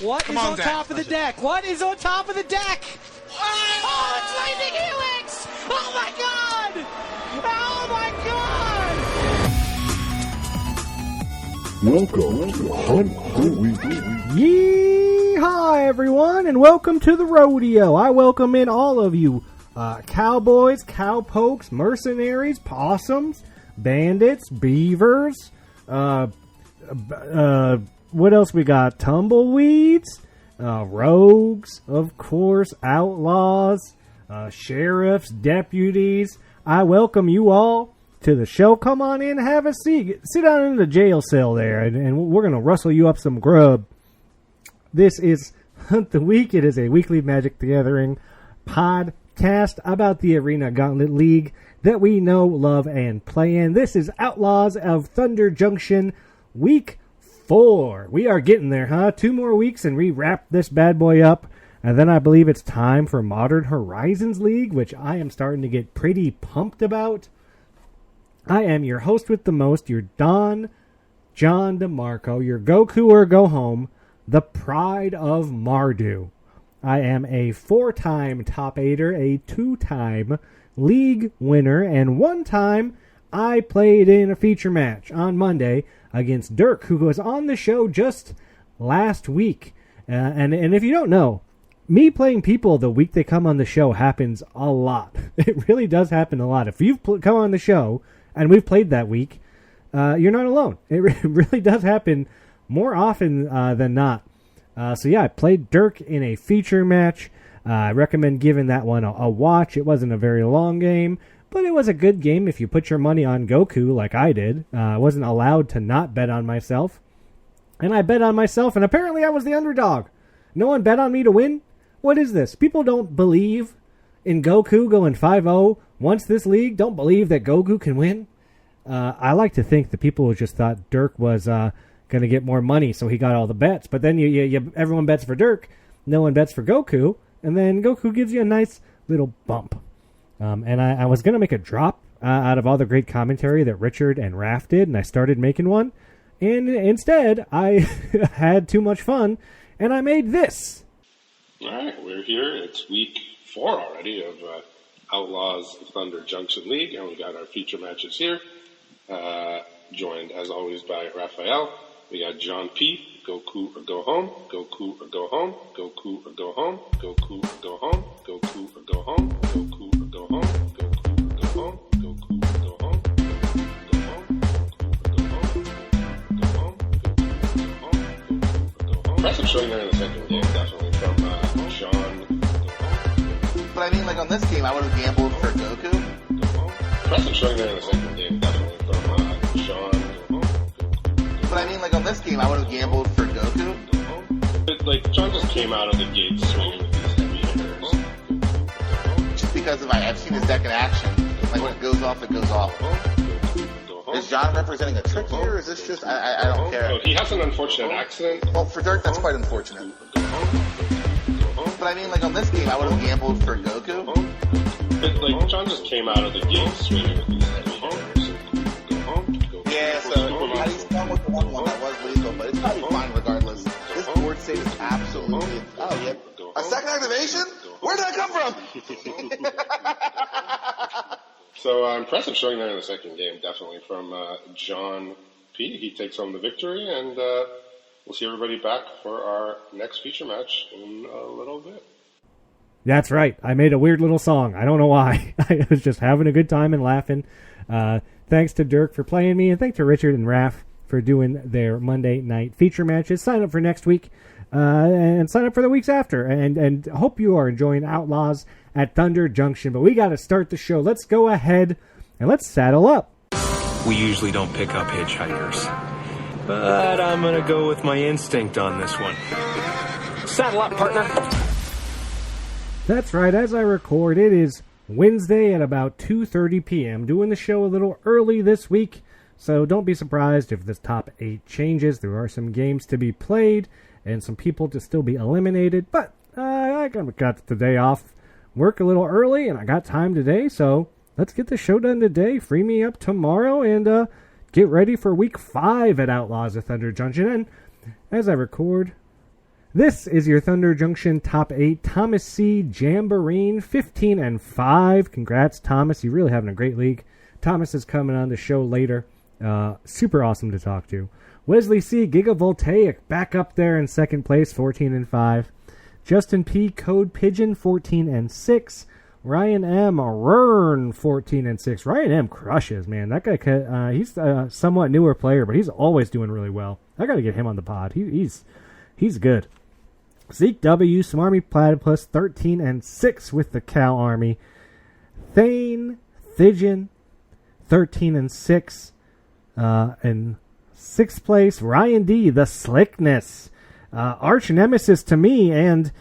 What is on top of the deck? What is on top of the deck? Oh, it's Lightning Helix! Oh my god! Oh my god! Welcome to Hunt the Week. Yeehaw, everyone, and welcome to the rodeo. I welcome in all of you cowboys, cowpokes, mercenaries, possums, bandits, beavers, what else we got? Tumbleweeds, rogues, of course, outlaws, sheriffs, deputies. I welcome you all to the show. Come on in, have a seat. Sit down in the jail cell there, and we're going to rustle you up some grub. This is Hunt the Week. It is a weekly Magic the Gathering podcast about the Arena Gauntlet League that we know, love, and play in. This is Outlaws of Thunder Junction, Week 4. We are getting there, huh? 2 more weeks and we wrap this bad boy up. And then I believe it's time for Modern Horizons League, which I am starting to get pretty pumped about. I am your host with the most, your Don John DeMarco, your Goku or Go Home, the pride of Mardu. I am a 4-time top 8er, a 2-time league winner, and 1 time I played in a feature match on Monday against Dirk, who was on the show just last week. And if you don't know, me playing people the week they come on the show happens a lot. It really does happen a lot. If you've come on the show and we've played that week, you're not alone. It really does happen more often than not. So yeah, I played Dirk in a feature match. I recommend giving that one a watch. It wasn't a very long game, but it was a good game if you put your money on Goku like I did. I wasn't allowed to not bet on myself. And I bet on myself, and apparently I was the underdog. No one bet on me to win? What is this? People don't believe in Goku going 5-0 once this league? Don't believe that Goku can win? I like to think the people just thought Dirk was going to get more money, so he got all the bets. But then everyone bets for Dirk, no one bets for Goku, and then Goku gives you a nice little bump. And I was going to make a drop out of all the great commentary that Richard and Raph did, and I started making one. And instead, I had too much fun, and I made this. All right, we're here. It's week 4 already of Outlaws Thunder Junction League, and we got our feature matches here. Joined, as always, by Raphael. We got John P. Goku or go home. Goku or go home. Goku or go home. Goku or go home. Goku or go home. Goku or go home. Goku or go home. Goku or go home. Go home. Goku or go home. Go home. Go home. Impressive showing there in the second game, definitely from John. But I mean, like on this game, I would have gambled for Goku. Go home. Impressive showing there in the second game, definitely from John. But I mean, like on this game, I would have gambled for Goku. Like, John just came out of the gate swinging with these heavy hitters. Just because I've seen his deck in action. Like when it goes off, it goes off. Is John representing a trick here, or is this just, I don't care. Oh, he has an unfortunate accident. Well, for Dirk, that's quite unfortunate. But I mean, like on this game, I would have gambled for Goku. But, like, John just came out of the gate swinging with these heavy hitters. Yeah, so had he spun with the 1-1, that was lethal, but it's probably fine regardless. This board state is absolutely... Oh, yeah. A second activation? Where'd that come from? So, impressive showing there in the second game, definitely, from John P. He takes home the victory, and we'll see everybody back for our next feature match in a little bit. That's right. I made a weird little song. I don't know why. I was just having a good time and laughing. Thanks to Dirk for playing me, and thanks to Richard and Raph for doing their Monday night feature matches. Sign up for next week, and sign up for the weeks after. And hope you are enjoying Outlaws at Thunder Junction. But we got to start the show. Let's go ahead and let's saddle up. We usually don't pick up hitchhikers, but I'm going to go with my instinct on this one. Saddle up, partner. That's right. As I record, it is Wednesday at about 2:30 p.m. Doing the show a little early this week, so don't be surprised if this top 8 changes. There are some games to be played and some people to still be eliminated, but I got the day off work a little early and I got time today, so let's get the show done today, free me up tomorrow, and get ready for week 5 at Outlaws of Thunder Junction. And as I record, This is your Thunder Junction Top 8. Thomas C. Jamboree, 15-5. Congrats, Thomas. You're really having a great league. Thomas is coming on the show later. Super awesome to talk to. Wesley C. Gigavoltaic, back up there in second place, 14-5. Justin P. Code Pigeon, 14-6. Ryan M. Rern, 14-6. Ryan M. crushes, man. That guy, he's a somewhat newer player, but he's always doing really well. I got to get him on the pod. He's good. Zeke W. Smarmy Platypus, 13-6 with the Cow Army. Thane Thigen, 13-6. In sixth place, Ryan D. The Slickness. Arch nemesis to me and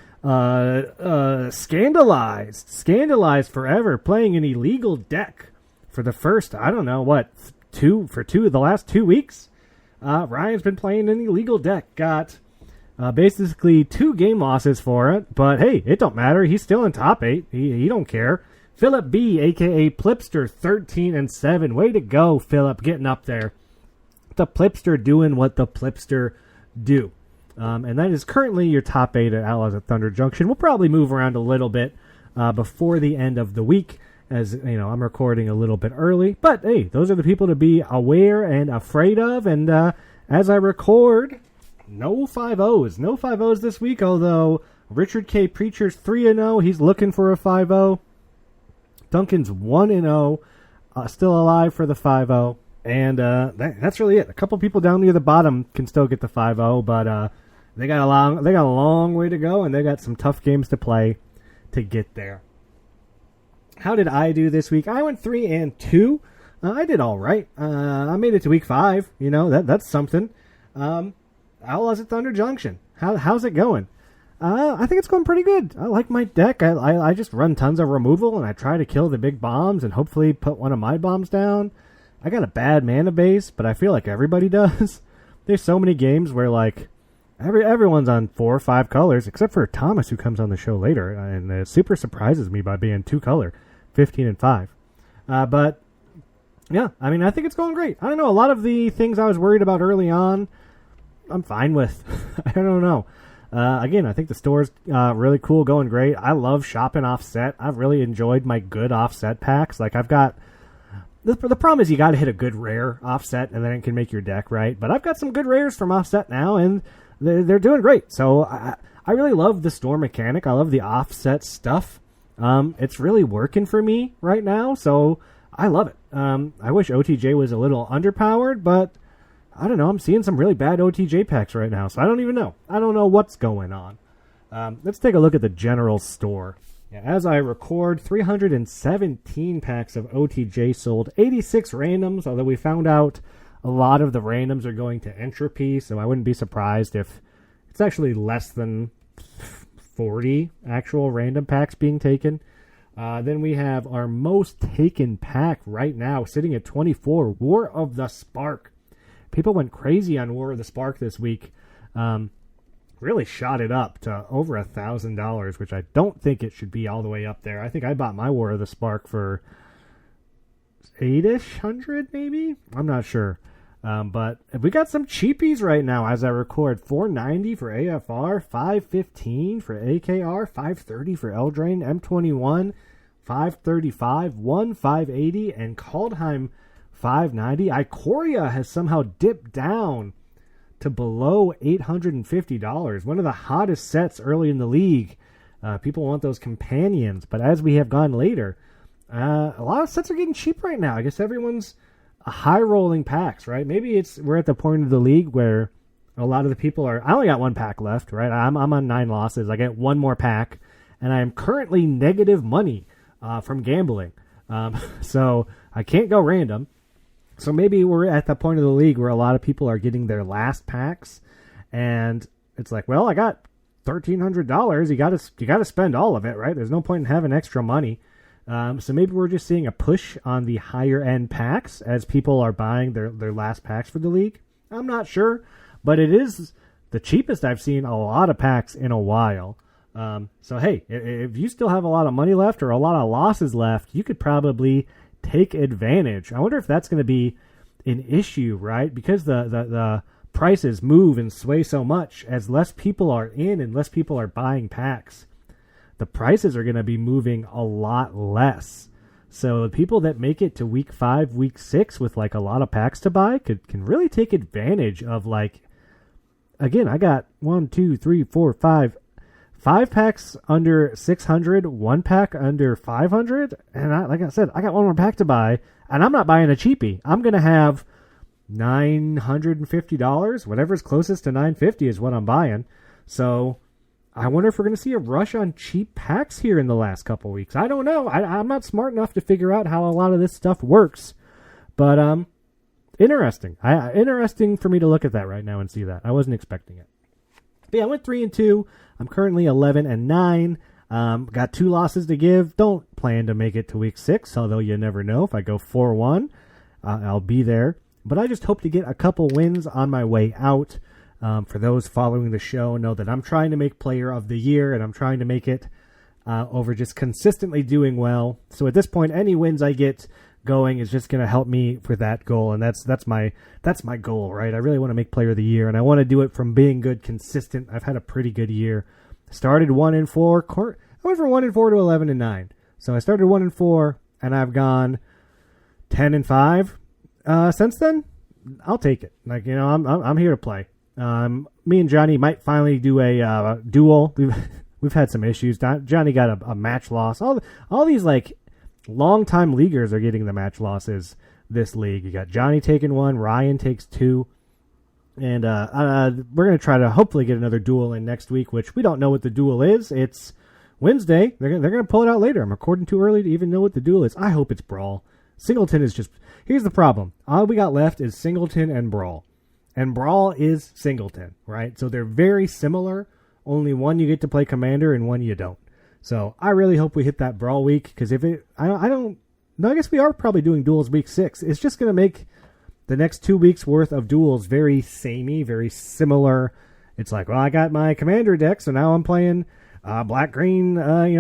scandalized forever, playing an illegal deck for the first, I don't know what, the last 2 weeks. Ryan's been playing an illegal deck, got basically 2 game losses for it, but hey, it don't matter. He's still in top 8. He don't care. Philip B, a.k.a. Plipster, 13-7. Way to go, Philip, getting up there. The Plipster doing what the Plipster do. And that is currently your top 8 at Outlaws at Thunder Junction. We'll probably move around a little bit before the end of the week, as you know, I'm recording a little bit early. But hey, those are the people to be aware and afraid of. And as I record, no 5-0s. No 5-0s this week, although Richard K. Preacher's 3-0. He's looking for a 5-0. Duncan's 1-0, still alive for the 5-0. And that's really it. A couple people down near the bottom can still get the 5-0, but they got a long way to go, and they got some tough games to play to get there. How did I do this week? I went 3-2. I did all right. I made it to week 5. You know, that's something. Outlaws at Thunder Junction. How's it going? I think it's going pretty good. I like my deck. I just run tons of removal, and I try to kill the big bombs and hopefully put one of my bombs down. I got a bad mana base, but I feel like everybody does. There's so many games where, like, everyone's on 4 or 5 colors, except for Thomas, who comes on the show later, and it super surprises me by being 2 color, 15-5. But, yeah, I mean, I think it's going great. I don't know, a lot of the things I was worried about early on, I'm fine with. I don't know. Again, I think the store's really cool, going great. I love shopping offset. I've really enjoyed my good offset packs. Like, I've got... The problem is you got to hit a good rare offset, and then it can make your deck right. But I've got some good rares from offset now, and they're doing great. So I really love the store mechanic. I love the offset stuff. It's really working for me right now, so I love it. I wish OTJ was a little underpowered, but I don't know. I'm seeing some really bad OTJ packs right now, so I don't even know. I don't know what's going on. Let's take a look at the general store. Yeah, as I record, 317 packs of OTJ sold, 86 randoms, although we found out a lot of the randoms are going to entropy, so I wouldn't be surprised if it's actually less than 40 actual random packs being taken. Then we have our most taken pack right now, sitting at 24, War of the Spark. People went crazy on War of the Spark this week. Really shot it up to over $1,000, which I don't think it should be all the way up there. I think I bought my War of the Spark for $800 maybe? I'm not sure. But we got some cheapies right now as I record. $490 for AFR, $515 for AKR, $530 for Eldraine, M21, $535, $580, and Kaldheim $590. Ikoria has somehow dipped down to below $850. One of the hottest sets early in the league. People want those companions, but as we have gone later, a lot of sets are getting cheap right now. I guess everyone's high rolling packs, right? Maybe we're at the point of the league where a lot of the people are. I only got 1 pack left, right? I'm on 9 losses. I get 1 more pack, and I am currently negative money from gambling, so I can't go random. So maybe we're at the point of the league where a lot of people are getting their last packs, and it's like, well, I got $1,300. You got to spend all of it, right? There's no point in having extra money. So maybe we're just seeing a push on the higher end packs as people are buying their last packs for the league. I'm not sure, but it is the cheapest I've seen a lot of packs in a while. So hey, if you still have a lot of money left or a lot of losses left, you could probably take advantage. I wonder if that's going to be an issue, right? Because the prices move and sway so much as less people are in and less people are buying packs. The prices are going to be moving a lot less. So the people that make it to week 5, week 6 with like a lot of packs to buy can really take advantage of like, again, I got 1, 2, 3, 4, 5 packs under 600, 1 pack under 500. And like I said, I got one more pack to buy and I'm not buying a cheapie. I'm going to have $950, whatever's closest to $950 is what I'm buying. So I wonder if we're going to see a rush on cheap packs here in the last couple weeks. I don't know. I'm not smart enough to figure out how a lot of this stuff works. But interesting. Interesting for me to look at that right now and see that. I wasn't expecting it. But yeah, I went 3-2. I'm currently 11-9. Got 2 losses to give. Don't plan to make it to week 6, although you never know. If I go 4-1, I'll be there. But I just hope to get a couple wins on my way out. For those following the show, know that I'm trying to make Player of the Year, and I'm trying to make it over just consistently doing well. So at this point, any wins I get going is just going to help me for that goal, and that's my goal, right? I really want to make Player of the Year, and I want to do it from being good, consistent. I've had a pretty good year. Started 1-4. I went from 1-4 to 11-9. So I started 1-4, and I've gone 10-5 since then. I'll take it. Like, you know, I'm here to play. Me and Johnny might finally do a duel. We've had some issues. Johnny got a match loss. All these like long-time leaguers are getting the match losses this league. You got Johnny taking 1, Ryan takes 2, and we're gonna try to hopefully get another duel in next week, which we don't know what the duel is. It's Wednesday. They're gonna pull it out later. I'm recording too early to even know what the duel is. I hope it's Brawl. Singleton is just. Here's the problem. All we got left is Singleton and Brawl. And Brawl is Singleton, right? So they're very similar. Only one you get to play Commander and one you don't. So I really hope we hit that Brawl week, because if it, I guess we are probably doing duels week 6. It's just going to make the next 2 weeks worth of duels very samey, very similar. It's like, well, I got my Commander deck, so now I'm playing black-green,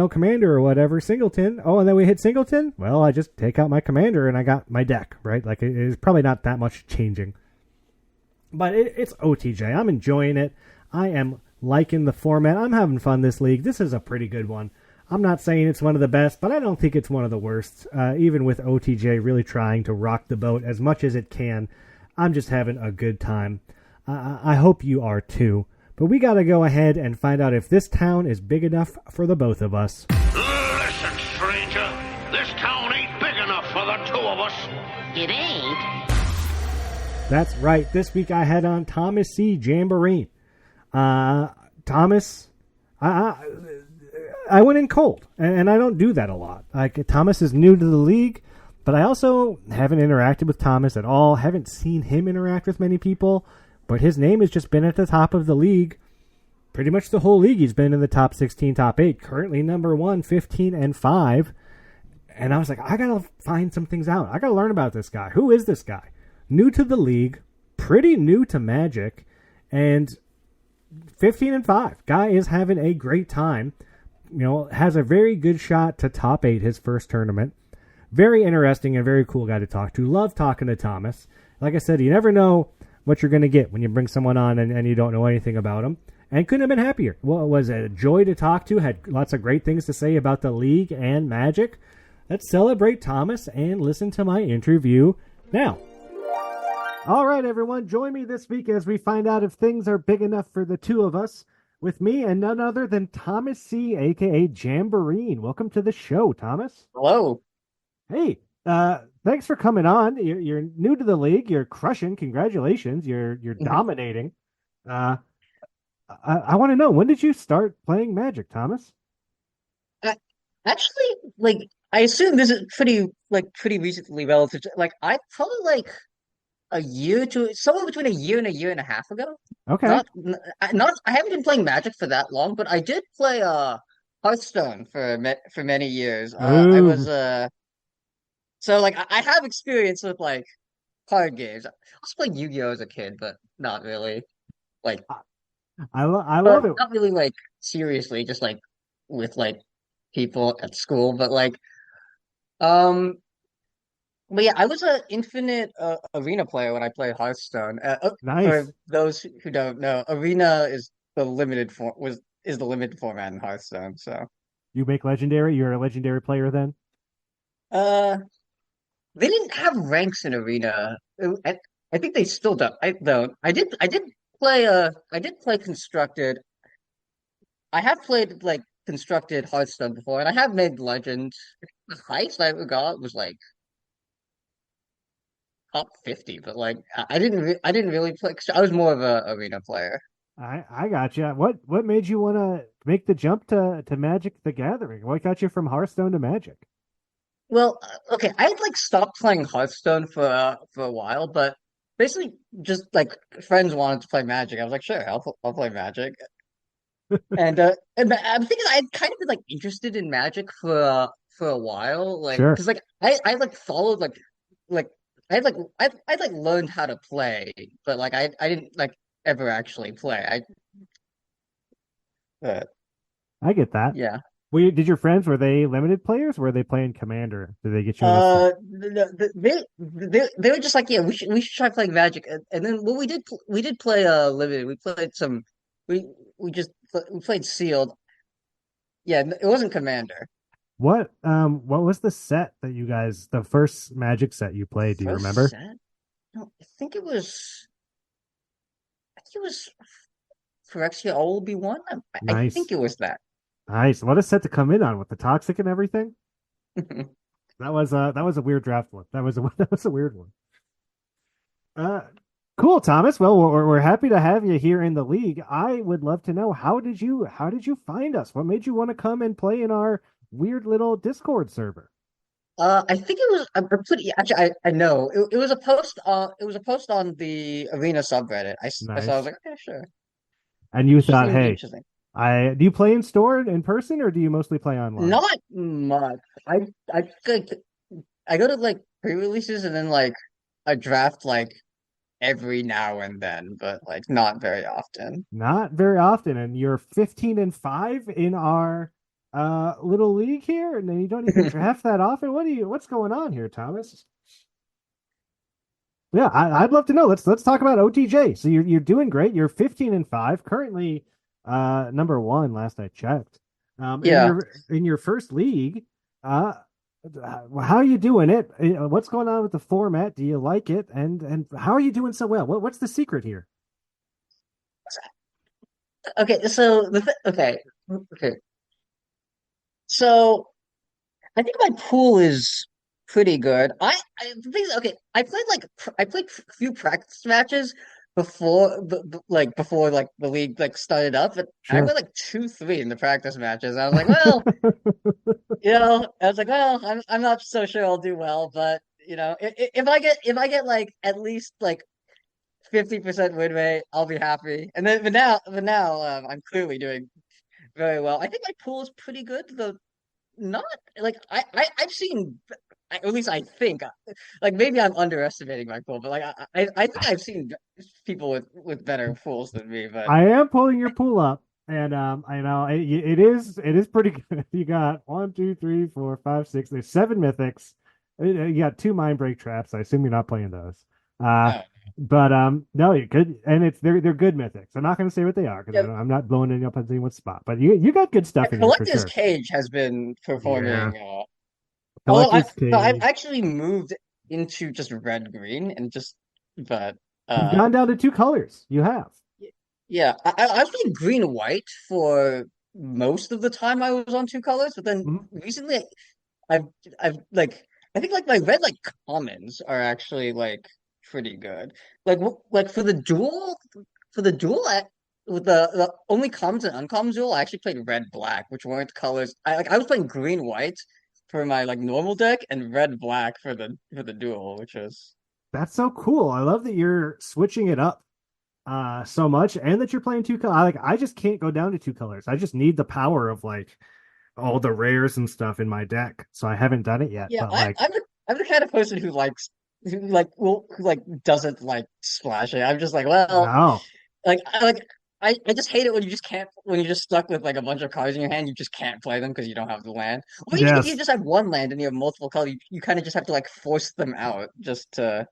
Commander or whatever, Singleton. Oh, and then we hit Singleton? Well, I just take out my Commander and I got my deck, right? Like, it's probably not that much changing. But it's OTJ. I'm enjoying it. I am liking the format. I'm having fun this league. This is a pretty good one. I'm not saying it's one of the best, but I don't think it's one of the worst. Even with OTJ really trying to rock the boat as much as it can, I'm just having a good time. I hope you are too. But we got to go ahead and find out if this town is big enough for the both of us. Listen, stranger. This town ain't big enough for the 2 of us. It ain't. That's right. This week I had on Thomas C. Jamboree. Thomas, I went in cold, and I don't do that a lot. Like, Thomas is new to the league, but I also haven't interacted with Thomas at all. Haven't seen him interact with many people. But his name has just been at the top of the league. Pretty much the whole league, he's been in the top 16, top 8. Currently number 1, 15-5. And I was like, I got to find some things out. I got to learn about this guy. Who is this guy? New to the league. Pretty new to Magic. And 15-5. Guy is having a great time. You know, has a very good shot to top 8 his first tournament. Very interesting and very cool guy to talk to. Love talking to Thomas. Like I said, you never know what you're going to get when you bring someone on and you don't know anything about them. And couldn't have been happier. Well, it was a joy to talk to. Had lots of great things to say about the league and Magic. Let's celebrate Thomas and listen to my interview now. All right, everyone. Join me this week as we find out if things are big enough for the 2 of us. With me and none other than Thomas C., a.k.a. Jamboree. Welcome to the show, Thomas. Hello. Hey, thanks for coming on. You're new to the league. You're crushing. Congratulations. You're dominating. I want to know, when did you start playing Magic, Thomas? Actually, like, I assume this is pretty recently relative to, like, I probably like a year to somewhere between a year and a half ago. Okay. I haven't been playing Magic for that long, but I did play Hearthstone for many years. I was so like I have experience with like card games. I was playing Yu-Gi-Oh as a kid, but not really like I love it. Not really like seriously, just like with like people at school, but like But yeah, I was an infinite arena player when I played Hearthstone. For Nice. those who don't know, arena is the limited format in Hearthstone. So You make legendary. You're a legendary player then. uh, they didn't have ranks in arena. I think they still don't. I don't. I did play constructed. I have played like constructed Hearthstone before, and I have made legends. The highest I ever got was like top 50, but like I didn't really play. 'Cause I was more of a arena player. I got you. What made you want to make the jump to Magic the Gathering? What got you from Hearthstone to Magic? Well, okay, I had like stopped playing Hearthstone for a while, but basically just like friends wanted to play Magic. I was like, sure, I'll play Magic. And I'm thinking I'd kind of been like interested in Magic for a while, like Sure. because like I like followed like I like learned how to play, but like I didn't like ever actually play. Uh, I get that. yeah. Did your friends, were they limited players? Were they playing Commander? Did they get you in a They were just like, yeah, we should try playing Magic, and then well, we did play limited. We played some, we we played sealed. Yeah, it wasn't Commander. what was the set that you guys, the first Magic set you played? Do you First remember? set? No, I think it was Phyrexia All be one. I Nice. think it was that. Nice. What a set to come in on with the toxic and everything. That was a weird draft one. That was a weird one. Uh cool, Thomas. Well, we're happy to have you here in the league. I would love to know, how did you find us? What made you want to come and play in our weird little Discord server? I think it was. I'm pretty actually. I know it was a post. It was a post on the Arena subreddit. So I was Nice. like, okay, sure. And you She thought, seemed hey, interesting. I do you play in store in person, or do you mostly play online? Not much. I like I go to like pre-releases and then like I draft like every now and then, but like not very often. Not very often, and you're 15-5 in our little league here, and then you don't even draft that often. What's going on here, Thomas? Yeah, I'd love to know. Let's talk about OTJ. So you're doing great. You're 15-5, currently number one last I checked. In Yeah. your first league, uh how are you doing it? What's going on with the format? Do you like it? And how are you doing so well? What's the secret here? Okay. Okay. So I think my pool is pretty good. The thing is, okay, I played a few practice matches before like the league like started up, and I Sure. went like 2-3 in the practice matches. I was like, well, I'm not so sure I'll do well, but if I get like at least like 50% win rate, I'll be happy. And then but now I'm clearly doing very well. I think my pool is pretty good, though not like I've seen at least I think like maybe I'm underestimating my pool, but like I think I've seen people with better pools than me, but I am pulling your pool up, and I know it is pretty good. You got one, two, three, four, five, six. There's seven mythics. You got two mind break traps. I assume you're not playing those. Uh, uh, but no, you could, and they're good mythics. I'm not going to say what they are because yeah, I'm not blowing any up on anyone's spot. But you got good yeah, stuff in here for Collector's sure. Cage has been Yeah, performing. Although collector's I've cage. actually moved into just red green and just but You've gone down to two colors. You have. yeah, I've been green white for most of the time I was on two colors, but then Mhm. recently I've I've like I think like my red like commons are actually like pretty good. Like for the duel with the only commons and uncommons duel, I actually played red black, which weren't colors. I was playing green white for my like normal deck and red black for the duel, which was That's so cool. I love that you're switching it up so much, and that you're playing two colors. I just can't go down to two colors. I just need the power of like all the rares and stuff in my deck. So I haven't done it yet. yeah. But like, I'm the kind of person who like doesn't like splashing. I'm just like well no. like I like I just hate it when you just can't when you're just stuck with like a bunch of cards in your hand, you just can't play them because you don't have the land. Or even if you Yes. just have one land and you have multiple colors, you kind of just have to like force them out just to.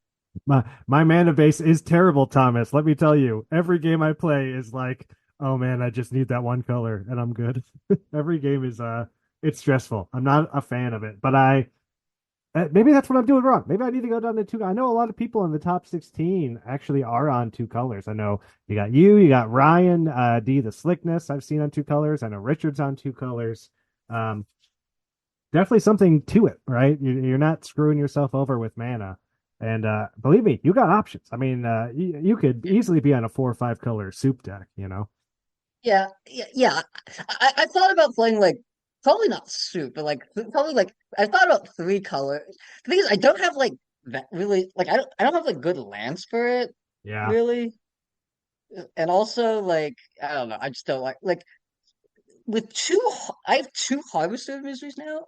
My mana base is terrible, Thomas. Let me tell you. Every game I play is like, oh man, I just need that one color and I'm good. Every game is it's stressful. I'm not a fan of it, but maybe that's what I'm doing wrong. Maybe I need to go down to two. I know a lot of people in the top 16 actually are on two colors. I know you got Ryan D the Slickness I've seen on two colors. I know Richard's on two colors. Um, Definitely something to it, right? You're not screwing yourself over with mana. And believe me, you got options. I mean, you could easily be on a 4 or 5 color soup deck, you know? Yeah. I thought about playing like probably not soup, but like probably like I thought about 3 colors. The thing is, I don't have like that really like I don't have like good lands for it Yeah. really, and also like I don't know. I just don't like with I have 2 Harvester of Miseries now.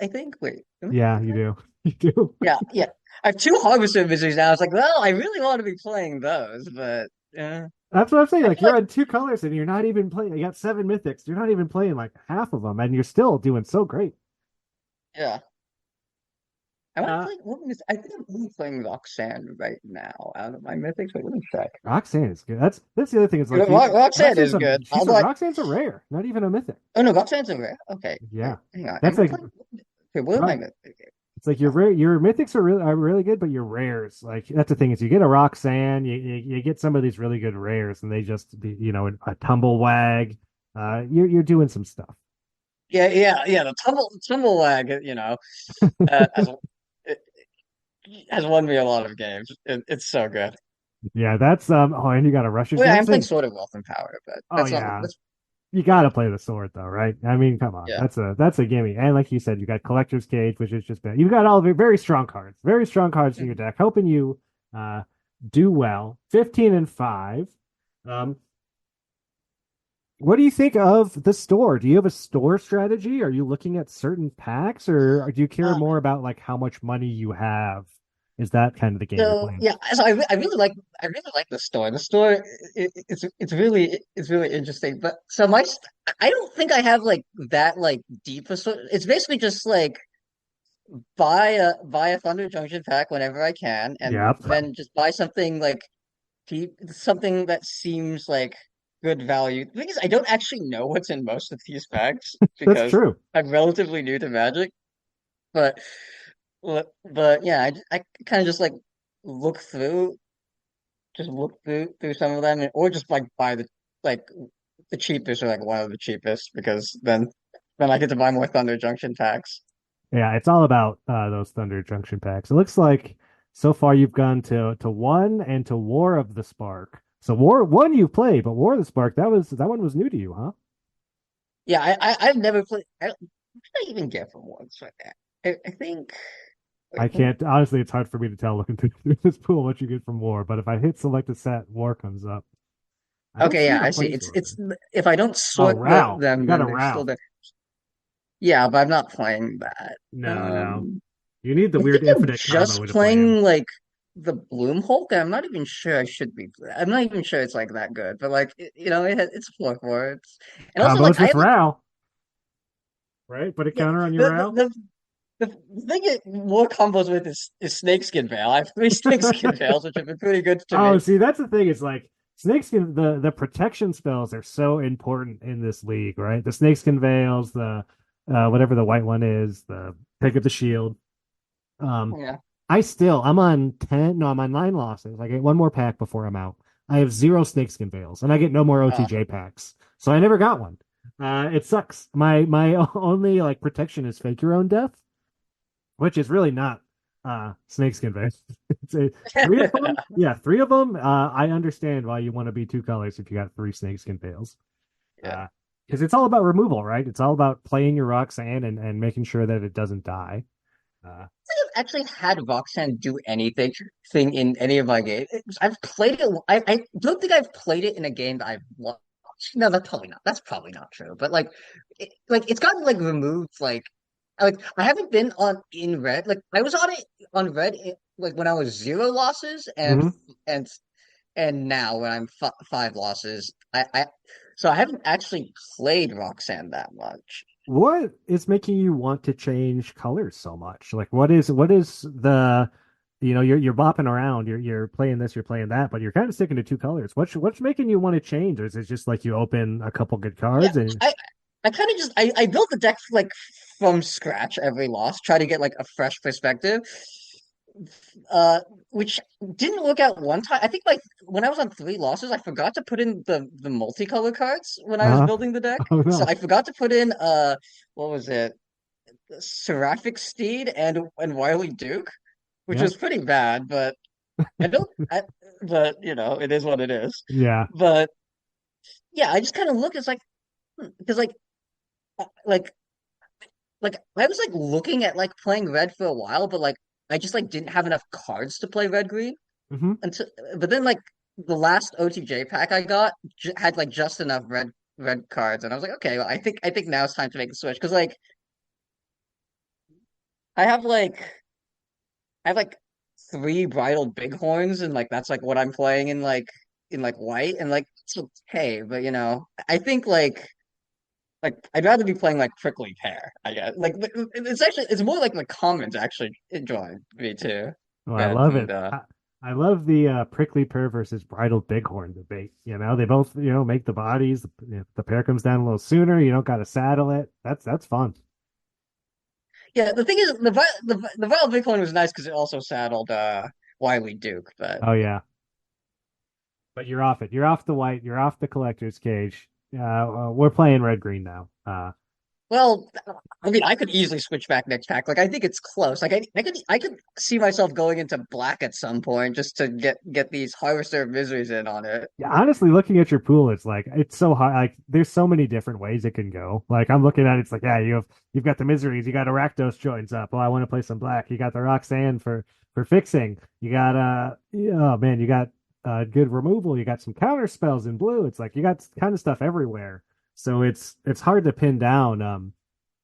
I think. Wait, am I Yeah, right? you do. You do. Yeah. I have 2 Harvester of Miseries now. It's like, well, I really want to be playing those, but That's what I'm saying. I Like feel you're like on two colors and you're not even playing. You got 7 mythics. You're not even playing like half of them, and you're still doing so great. yeah. Am I Uh, playing? I think I'm only playing Roxanne right now out of my mythics. Wait, let me check. Roxanne is good. That's the other thing. Is like you. Roxanne is good. Although Roxanne's a rare, not even a mythic. oh no, Roxanne's a rare. Okay, wait, Yeah, hang on. that's Am I like playing? Okay, what am I mythic? it's like your mythics are really good, but your rares like that's the thing is you get a Roxanne, you get some of these really good rares, and they just be a tumblewag. You're doing some stuff. Yeah. The tumble lag, uh, has it has won me a lot of games. It's so good. Yeah, that's Oh, and you got a Russian Oh yeah, I'm playing Jensen. Sword of Wealth and Power, but Oh that's not. yeah, That's you got to play the sword though, right? I mean, come on, yeah. that's a gimme. And like you said, you got Collector's Cage, which is just bad. You've got all the very strong cards in your deck, helping you uh do well. 15-5. Um, what do you think of the store? Do you have a store strategy? Are you looking at certain packs, or do you care Uh, more about like how much money you have? Is that kind of the game you're So playing? yeah, so I really like the store. The store it's really interesting. But so I don't think I have like that like deep a store. It's basically just like buy a Thunder Junction pack whenever I can, and Yep, then just buy something like something that seems like good value. The thing is, I don't actually know what's in most of these packs that's because true. I'm relatively new to Magic. But but yeah, I kind of just like look through look through some of them, or just like buy like the cheapest or like one of the cheapest because then I get to buy more Thunder Junction packs. Yeah, it's all about those Thunder Junction packs. It looks like so far you've gone to one and to War of the Spark. So War one you've played, but War of the Spark that one was new to you, huh? Yeah, I've never played. What did I even get from once right now? I think. I Wait, can't honestly. It's hard for me to tell looking through this pool what you get from War. But if I hit select a set, War comes up. I don't okay, see yeah, a I see. It's planeswalker. it's if I don't Oh, sort Ral, you them, got then a they're still Ral. there. Yeah, but I'm not playing that. No. You need the I think weird I'm infinite just combo to play him. playing like the Bloom Hulk, and I'm not even sure I should be. I'm not even sure it's like that good, but like it's 4/4. And also like Combos I with have Ral, right? Put a yeah, counter on your the Ral. the the, the thing it more combos with is Snakeskin Veil. I have 3 Snakeskin Veils, which have been pretty good to Oh, me. see, that's the thing. It's like snakeskin. The protection spells are so important in this league, right? The snakeskin veils, the whatever the white one is, the pick up the shield. Um, Yeah. I'm on 10. No, I'm on 9 losses. I get one more pack before I'm out. I have 0 snakeskin veils, and I get no more Uh, OTJ packs. So I never got one. It sucks. My only like protection is fake your own death, which is really not snakeskin veils. It's three of them. Yeah, three of them. I understand why you want to be two colors if you got 3 snakeskin veils. yeah. Because it's all about removal, right? It's all about playing your Roxanne and making sure that it doesn't die. I've actually had Roxanne do anything thing in any of my games. I've played it. I don't think I've played it in a game that I've watched. No, that's probably not. That's probably not true. But like it's gotten like removed. Like I haven't been on in red. Like I was on it on red like when I was 0 losses Hmm. and and now when I'm f five losses, so I haven't actually played Roxanne that much. What is making you want to change colors so much? Like, what is the, you're bopping around, you're playing this, you're playing that, but you're kind of sticking to two colors. What's making you want to change? Or is it just like you open a couple good Yeah, cards and I kind of just I built the deck like from scratch every loss, try to get like a fresh perspective. Uh, which didn't work out one time. I think like when I was on three losses, I forgot to put in the multicolor cards when I was uh building the deck. oh So no. I forgot to put in what was it? Seraphic Steed and Wily Duke, which Yeah. was pretty bad, but I don't I, but it is what it is. Yeah. But yeah, I just kind of look, it's like because like I was like looking at like playing red for a while, but like I just like didn't have enough cards to play red green Hmm. until but then like the last OTJ pack I got j had like just enough red cards, and I was like, okay, well, I think now it's time to make the switch because like I have like I have like three bridled bighorns, and like that's like what I'm playing in like white, and like it's okay, but I think like I'd rather be playing like prickly pear, I guess. Like it's more like the commons actually enjoy me too. Oh, I Red love and it. I love the prickly pear versus bridal bighorn debate. They both, make the bodies. The pear comes down a little sooner. You don't got to saddle it. That's fun. yeah, the thing is the Vile Bighorn was nice because it also saddled Wily Duke, but Oh yeah. But you're off it. You're off the white. You're off the collector's cage. We're playing red green now. well, I mean, I could easily switch back next pack. Like, I think it's close. Like, I could see myself going into black at some point just to get these Harvester of Miseries in on it. Yeah, honestly, looking at your pool, it's so hard. Like, there's so many different ways it can go. Like, I'm looking at it, it's like, yeah, you've got the miseries, you got Arachnos joins up. Oh, I want to play some black. You got the Roxanne for fixing. You got oh man, you got good removal. You got some counter spells in blue. It's like you got kind of stuff everywhere. So it's hard to pin down.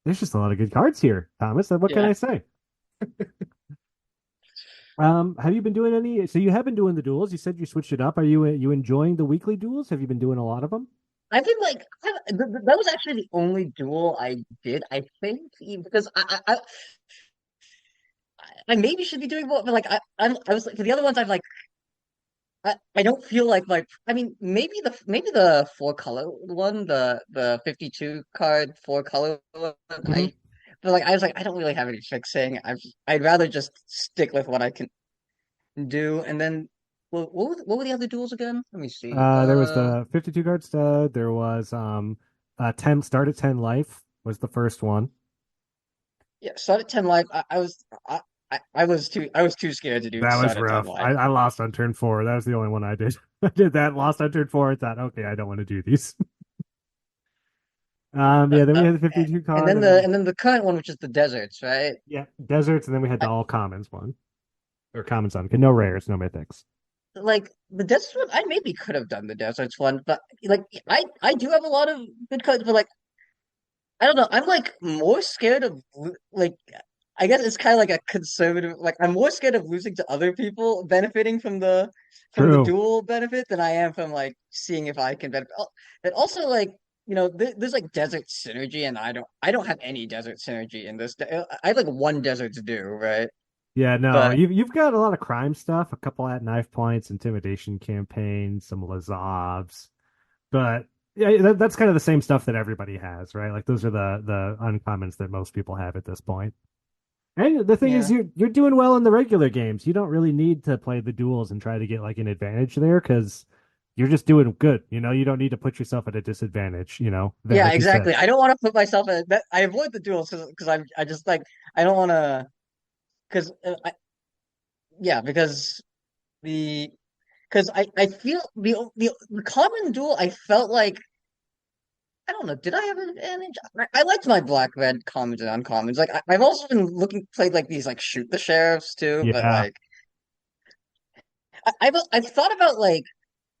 There's just a lot of good cards here, Thomas. What can Yeah. I say? Have you been doing any? So you have been doing the duels. You said you switched it up. Are you enjoying the weekly duels? Have you been doing a lot of them? I think like that was actually the only duel I did. I think because I maybe should be doing more, but like I was like for the other ones I don't feel like my I mean maybe the four color one, the 52 card four color one, Hmm. but like I was like I don't really have any fixing. I'd rather just stick with what I can do. And then what were the other duels again? Let me see. There was the 52 card stud. There was 10 start at 10 life was the first one. Yeah, start at 10 life. I was too scared to do That was start at 10 rough. life. I lost on turn four. That was the only one I did. I did that, lost on turn four. I thought, okay, I don't want to do these. Yeah, then we Uh, had the 52 and card, then and the then and then the current one, which is the deserts, right? yeah, deserts, and then we had the I, all commons one or commons on. No rares, no mythics. like the deserts one, I maybe could have done the deserts one, but like I do have a lot of good cards, but like I don't know. I'm like more scared of like I guess it's kind of like a conservative. Like I'm more scared of losing to other people benefiting from the True. dual benefit than I am from like seeing if I can benefit. And also like there's like desert synergy, and I don't have any desert synergy in this. I have like one desert to do, right? Yeah, no, But you've got a lot of crime stuff, a couple at knife points, intimidation campaigns, some Lazavs, but yeah, that's kind of the same stuff that everybody has, right? Like those are the uncommons that most people have at this point. And the thing is, yeah, you're doing well in the regular games. You don't really need to play the duels and try to get like an advantage there because you're just doing good. You don't need to put yourself at a disadvantage. There, yeah, like you said. exactly. I don't want to put myself at that. I avoid the duels because I just like I don't want to because yeah, because the because I feel the common duel, I felt like I don't know, did I have an advantage? I liked my black red commons and uncommons. Like I've also been looking played like these like shoot the sheriffs too, but Yeah. like I've thought about like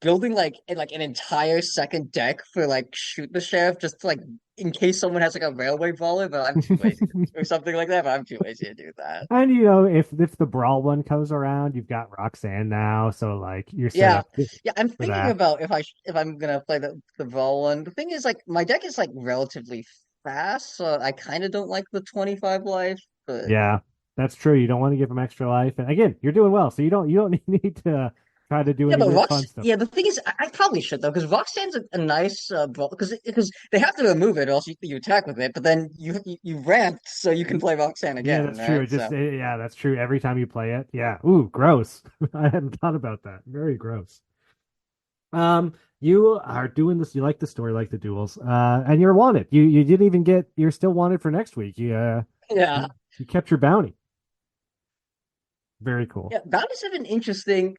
building like an entire second deck for like shoot the sheriff just to like in case someone has like a railway brawler, but I'm too lazy or something like that. But I'm too lazy to do that. And if the brawl one comes around, you've got Roxanne now, so like you're set Yeah, up yeah. I'm for thinking that. about if I'm gonna play the brawl one. The thing is, like, my deck is like relatively fast, so I kind of don't like the 25 life. But Yeah, that's true. You don't want to give him extra life. And again, you're doing well, so you don't need to try to do yeah, any but weird fun stuff. yeah, the thing is, I probably should though, because Roxanne's a nice brawl because they have to remove it, or else you attack with it. But then you ramped, so you can play Roxanne Yeah, again, that's true. right? It just So yeah, that's true. Every time you play it, yeah. Ooh, gross. I hadn't thought about that. Very gross. You are doing this. You like the story, like the duels, and you're wanted. You didn't even get. You're still wanted for next week. yeah, You kept your bounty. Very cool. yeah. Bounties have been interesting.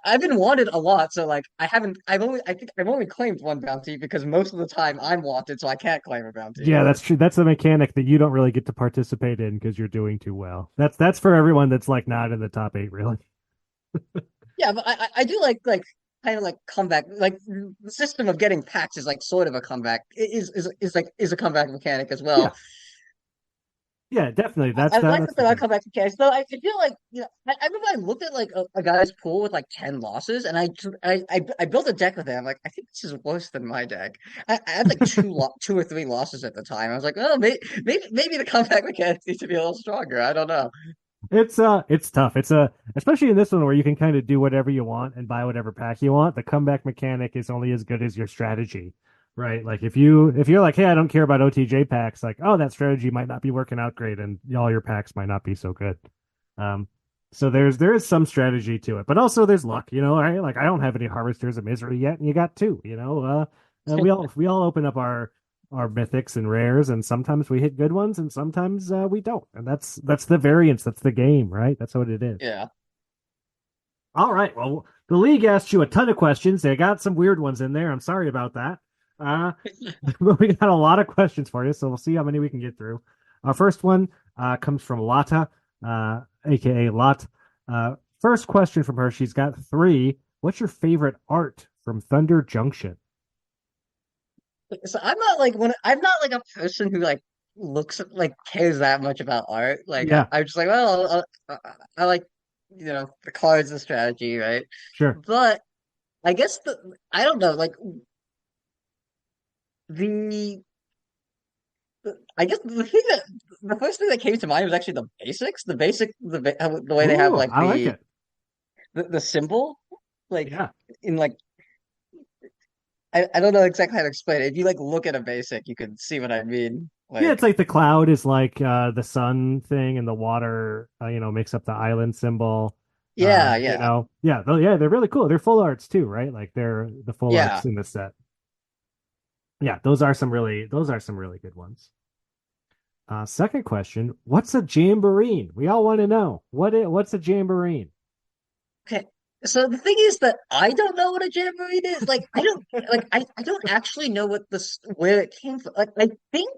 I've been wanted a lot, so like I haven't. I think I've only claimed one bounty because most of the time I'm wanted, so I can't claim a bounty. Yeah, that's true. That's a mechanic that you don't really get to participate in because you're doing too well. That's for everyone that's like not in the top 8, really. Yeah, but I do like kind of like comeback like the system of getting packs is like sort of a comeback is a comeback mechanic as well. Yeah, yeah, definitely. That's I that. like That's that the there are thing. comeback mechanics, though. I feel like I remember I looked at like a guy's pool with like 10 losses, and I built a deck with him. Like I think this is worse than my deck. I had like 2 or 3 losses at the time. I was like, oh, maybe the comeback mechanics need to be a little stronger. I don't know. It's tough. Especially in this one where you can kind of do whatever you want and buy whatever pack you want. The comeback mechanic is only as good as your strategy, right? Like if you're like, hey, I don't care about OTJ packs, like, oh, that strategy might not be working out great, and all your packs might not be so good. Um, so there is some strategy to it, but also there's luck, right? Like I don't have any Harvesters of Misery yet, and you got two, we all open up our mythics and rares, and sometimes we hit good ones, and sometimes we don't, and that's the variance. That's the game, right? That's what it is. Yeah. All right. Well, the league asked you a ton of questions. They got some weird ones in there. I'm sorry about that. But we got a lot of questions for you, so we'll see how many we can get through. Our first one comes from Lata, aka Lot. First question from her. She's got 3. What's your favorite art from Thunder Junction? So I'm not like a person who like looks like cares that much about art. Like Yeah, I'm just like, well, I like the cards, the strategy, right? sure. But I guess I don't know, like the I guess the first thing that came to mind was actually the basics, the way they have Ooh, like I like it. the symbol, like Yeah. in like I don't know exactly how to explain it. If you like look at a basic, you can see what I mean. Yeah, it's Like like the cloud is like the sun thing, and the water, makes up the island symbol. yeah, yeah, Yeah, they're really cool. They're full arts too, right? Like they're the full yeah. arts in the set. Yeah, those are some really good ones. Second question: what's a jamboree? We all want to know what's a jamboree. Okay. So the thing is that I don't know what a jamboree is. Like I don't actually know where it came from. Like I think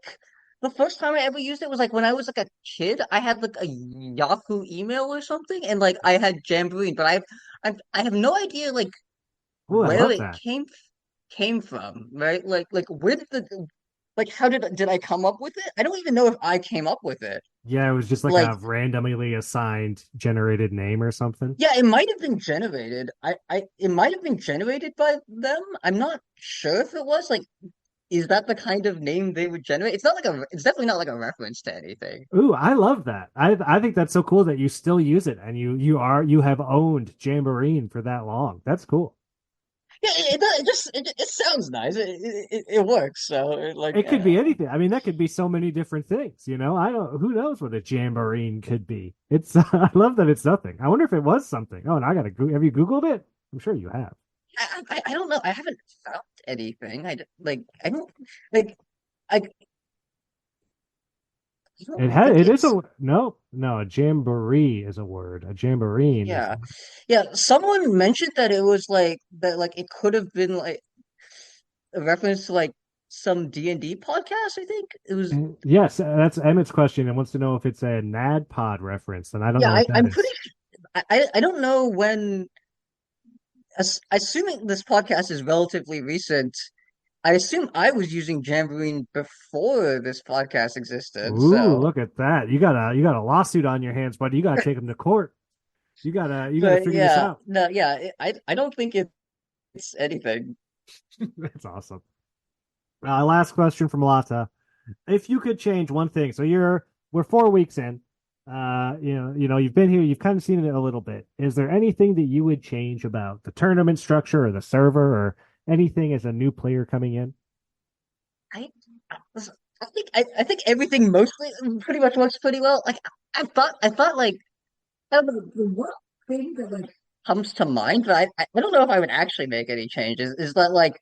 the first time I ever used it was like when I was like a kid. I had like a Yahoo email or something, and like I had jamboree, but I have no idea like Oh, I where love it that. came from, right? Like where did the like how did I come up with it? I don't even know if I came up with it. Yeah, it was just like Like a randomly assigned generated name or something. yeah, it might have been generated. It might have been generated by them. I'm not sure if it was. Like, is that the kind of name they would generate? It's not like it's definitely not like a reference to anything. Ooh, I love that. I think that's so cool that you still use it, and you have owned Jamboree for that long. That's cool. Yeah, it sounds nice. It works. So like, It could be anything. I mean, that could be so many different things. I don't. Who knows what a jamboree could be? It's. I love that it's nothing. I wonder if it was something. Oh, and I gotta. Have you Googled it? I'm sure you have. I don't know. I haven't found anything. I don't like I, I don't It had. think It is it's a no. A jamboree is a word. A jamboree is. yeah. Yeah, someone mentioned that it was like that like it could have been like a reference to like some D&D podcast, I think. It was Yes, that's Emmett's question and wants to know if it's a NAD reference, and I don't yeah, know what that I'm pretty is. I don't know when assuming this podcast is relatively recent. I assume I was using Jamboree before this podcast existed, Ooh, so look at that! You got a lawsuit on your hands, buddy. You gotta take him to court. You gotta but figure this yeah, out. no, yeah, I don't think it's anything. That's awesome. Last question from Lata. If you could change one thing, so we're 4 weeks in. You've been here, you've kind of seen it a little bit. Is there anything that you would change about the tournament structure or the server or anything as a new player coming in? I I think everything mostly pretty much works pretty well. Like I thought like kind of the one thing that like comes to mind, but I don't know if I would actually make any changes. Is that like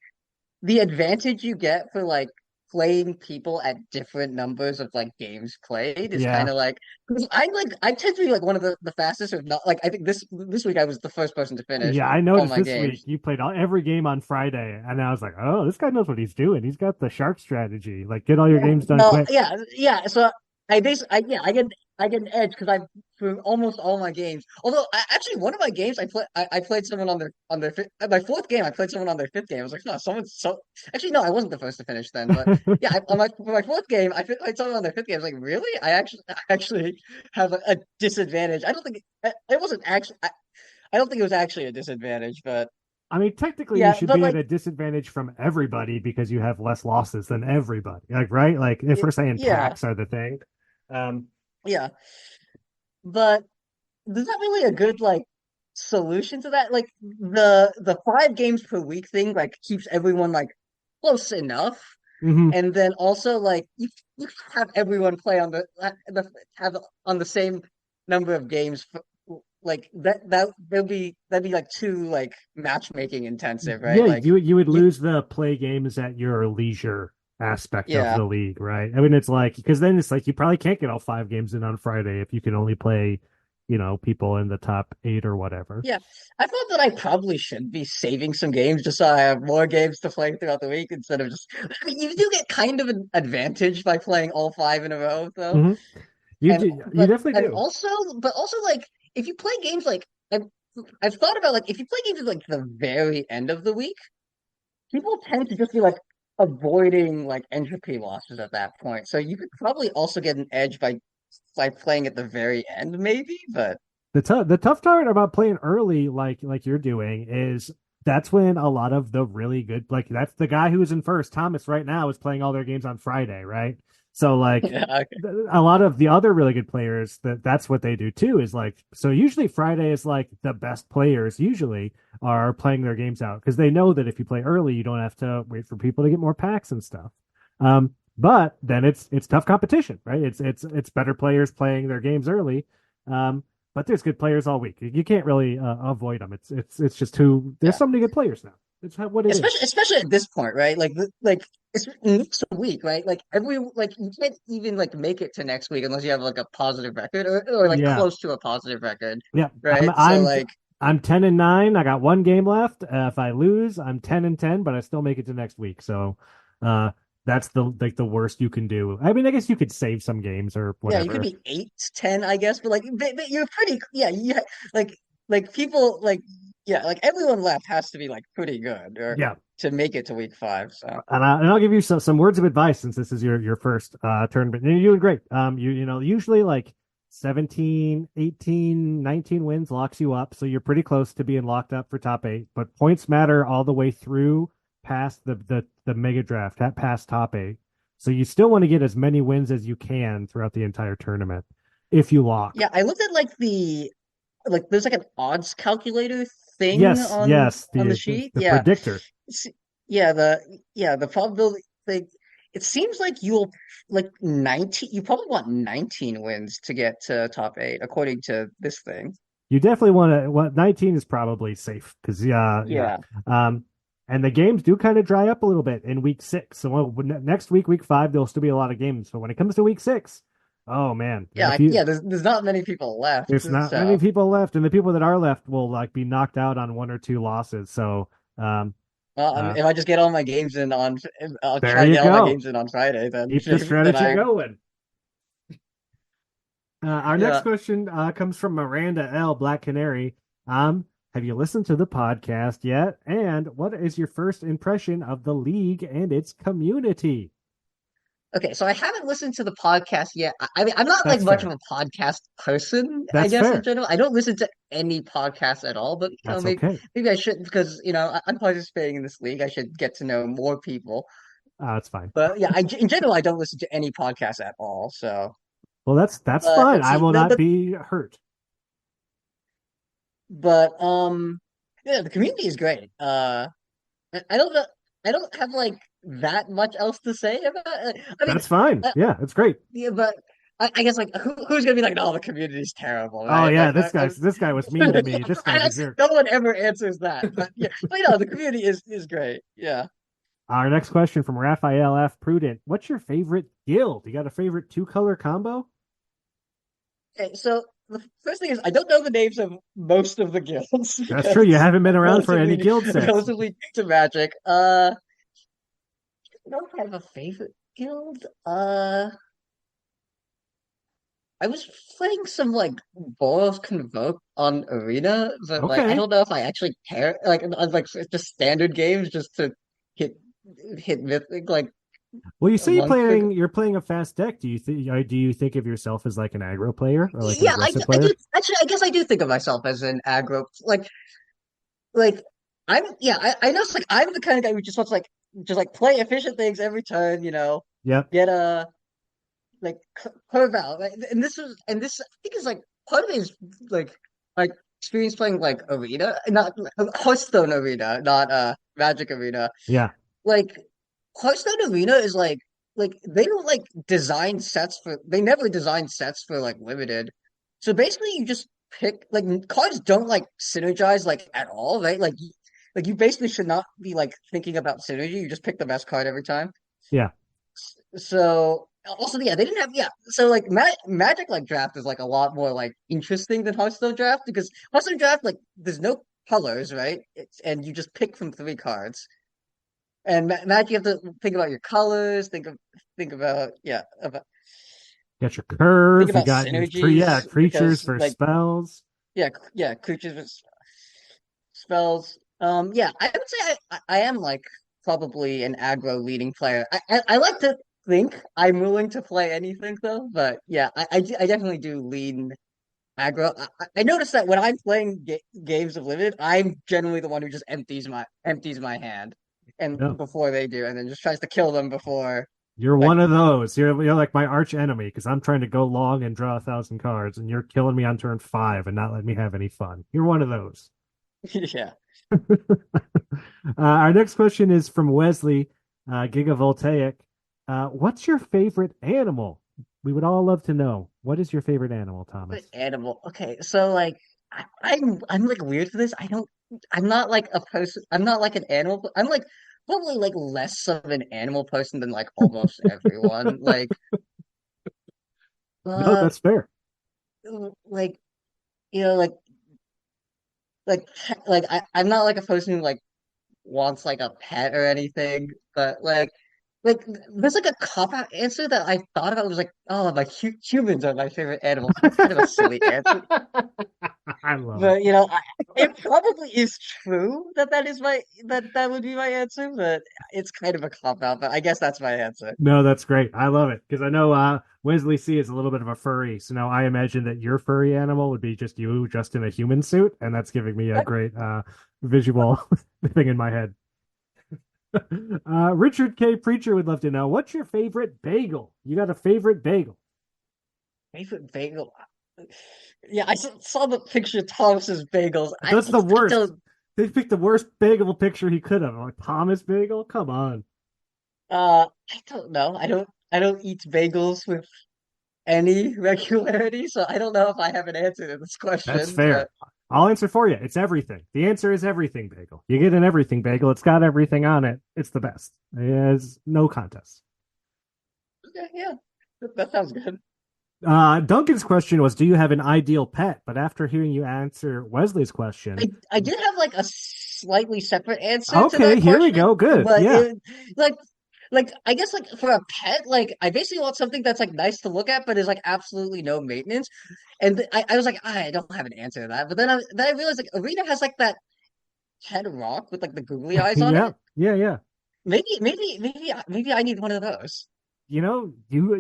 the advantage you get for like playing people at different numbers of like games played is kind Yeah. of like because I tend to be like one of the fastest or not like I think this week I was the first person to finish Yeah, I all noticed my this week games. you played every game on Friday, and I was like, oh, this guy knows what he's doing. He's got the shark strategy. Like, get all your games done No, quick. yeah. So yeah, I get an edge because I for almost all my games. Although actually, one of my games I played someone on their my fourth game. I played someone on their fifth game. I was like, no, someone's so actually no, I wasn't the first to finish then. But yeah, on my fourth game, played someone on their fifth game. I was like, really? I actually have a disadvantage. I don't think it wasn't actually. I don't think it was actually a disadvantage, but I mean, technically, you yeah, should but be at like a disadvantage from everybody because you have less losses than everybody. Like, right? Like, if we're saying yeah, packs are the thing. Um, yeah, but. There's not really a good like solution to that. Like the 5 games per week thing like keeps everyone like close enough, mhm. and then also like you have everyone play on the have on the same number of games. Like that'd be like too like matchmaking intensive, right? Yeah, Like you would you lose the play games at your leisure aspect of yeah. the league, right? I mean, it's like because then it's like you probably can't get all 5 games in on Friday if you can only play, people in the top 8 or whatever. Yeah, I thought that I probably should be saving some games just so I have more games to play throughout the week instead of just. I mean, you do get kind of an advantage by playing all 5 in a row, though. Hmm. You And do, you but definitely and do. also, but also like if you play games like I've thought about like if you play games at like the very end of the week, people tend to just be like avoiding like entropy losses at that point. So you could probably also get an edge by playing at the very end, maybe. But The tough part about playing early, like you're doing, is that's when a lot of the really good, like that's the guy who's in first, Thomas, right now is playing all their games on Friday, right? So like yeah, a lot of the other really good players that's what they do too is like so usually Friday is like the best players usually are playing their games out because they know that if you play early you don't have to wait for people to get more packs and stuff. But then it's tough competition, right? It's better players playing their games early. Um, but there's good players all week. You can't really avoid them. It's just who there's yeah. so many good players now. It's what it is. Especially at this point, right? Like it's next week, right? Like every like you can't even like make it to next week unless you have like a positive record or like Yeah, close to a positive record, yeah. I'm right? So I'm like I'm 10-9. I got one game left. If I lose, I'm 10-10, but I still make it to next week. So, uh, that's the worst you can do. I mean, I guess you could save some games or yeah, you could whatever. be 8-10, I guess, but like but you're pretty yeah, like people like yeah, like everyone left has to be like pretty good or Yeah, to make it to week 5. So and I'll give you some words of advice since this is your first tournament. And you're doing great. Usually like 17, 18, 19 wins locks you up, so you're pretty close to being locked up for top 8. But points matter all the way through past the mega draft, past top 8. So you still want to get as many wins as you can throughout the entire tournament if you lock. yeah, I looked at like there's like an odds calculator thing Yes, yes, on the the sheet. the Yeah. predictor. S- the probability like it seems like you'll like 19 you probably want 19 wins to get to top 8 according to this thing. You definitely want to. Well, 19 is probably safe because yeah. Yeah. Um, and the games do kind of dry up a little bit in week 6. So next week, week 5, there'll still be a lot of games. But when it comes to week 6, oh man, Yeah, there's not many people left. there's not many So, people left, and the people that are left will like be knocked out on 1 or 2 losses. So um, if I just get all my games in on I'll there try to you get all my go. games in on Friday then Keep the then strategy I going. Our next yeah. question comes from Miranda L. Black Canary. Have you listened to the podcast yet? And what is your first impression of the league and its community? Okay, so I haven't listened to the podcast yet. I mean, I'm not like That's much fair. of a podcast person, I That's guess in fair. general. I don't listen to any podcasts at all, but That's maybe okay. maybe I should because I'm participating in this league. I should get to know more people. That's fine. But yeah, in general, I don't listen to any podcasts at all. So, Well, that's but fine. let's I see. will not be hurt. But yeah, the community is great. I don't know. I don't have like that much else to say about it. I mean, That's fine. uh, Yeah, it's great. yeah, but I guess like who's gonna be like, no, the community's terrible, Oh right? yeah, Like, this guy was mean to me. This guy's a jerk. no one ever answers that. But yeah, but the community is great. Yeah. Our next question from Raphael F. Prudent. What's your favorite guild? You got a favorite 2-color combo? Okay, so the first thing is I don't know the names of most of the guilds. That's true. You haven't been around for any relatively guild sets. relatively new to Magic. I don't have a favorite guild. I was playing some like Boros Convoke on Arena, but like I Okay. don't know if I actually care. Like on like just standard games, just to hit hit mythic like Well, you say among the. you're playing a fast deck. Do you think of yourself as like an aggro player or like an Yeah, aggressive I do player? actually. I guess I do think of myself as an aggro. Like I'm. Yeah, I know. It's like I'm the kind of guy who just wants just like play efficient things every turn. Yep. Get a like curve out. And this I think is like part of it is like experience playing like Arena, not Hearthstone Arena, not Magic Arena. Yeah. Like Hearthstone Arena is like they don't like design sets for they never design sets for like limited. So basically you just pick like cards don't like synergize like at all, right? Like you basically should not be like thinking about synergy. You just pick the best card every time. Yeah. So also, yeah, they didn't have yeah. So like Magic like draft is like a lot more like interesting than Hearthstone draft because Hearthstone draft like there's no colors, right? And you just pick from 3 cards. And Magic you have to think about your colors, think about yeah Got your think curve. You about got your synergies creatures because for like spells. yeah creatures with spells. Yeah, I would say I am like probably an aggro leading player. I like to think I'm willing to play anything though, but yeah, I definitely do lean aggro. I noticed that when I'm playing games of limited, I'm generally the one who just empties my hand and No, before they do, and then just tries to kill them before you're like one of those. You're like my arch enemy because I'm trying to go long and draw 1,000 cards, and you're killing me on turn 5 and not letting me have any fun. You're one of those. yeah. Our next question is from Wesley, Gigavoltaic. What's your favorite animal? We would all love to know. What is your favorite animal, Thomas? But animal. Okay, so like I'm like weird for this. I'm not like a person. I'm not like an animal. I'm like probably like less of an animal person than like almost everyone. No, Uh, that's fair. like you know, like I'm not like a person who like wants like a pet or anything, but like there's like a cop out answer that I thought about was like, oh, like humans are my favorite animals. That's kind of a silly answer. I love it. But it probably is true that that would be my answer, but it's kind of a cop out. But I guess that's my answer. No, that's great. I love it because I know Wesley C is a little bit of a furry. So now I imagine that your furry animal would be just you, just in a human suit, and that's giving me a great visual thing in my head. Richard K. Preacher would love to know what's your favorite bagel? You got a favorite bagel? Favorite bagel? Yeah, I saw the picture of Thomas's bagels. That's the worst. don't- They picked the worst bagel picture he could have. Like Thomas Bagel? Come on. I don't know. I don't eat bagels with any regularity, so I don't know if I have an answer to this That's question. fair. But I'll answer for you. It's everything. The answer is everything bagel. You get an everything bagel. It's got everything on it. It's the best. There's no contest. yeah, that sounds good. Duncan's question was, do you have an ideal pet? But after hearing you answer Wesley's question, I did have like a slightly separate answer to okay, that here we question, go. Good. but Yeah. like like I guess like for a pet, like I basically want something that's like nice to look at, but is like absolutely no maintenance. And I was like, I don't have an answer to that. But then I realized like Arena has like that head rock with like the googly eyes on Yeah, it. yeah, yeah. Maybe I need one of those. You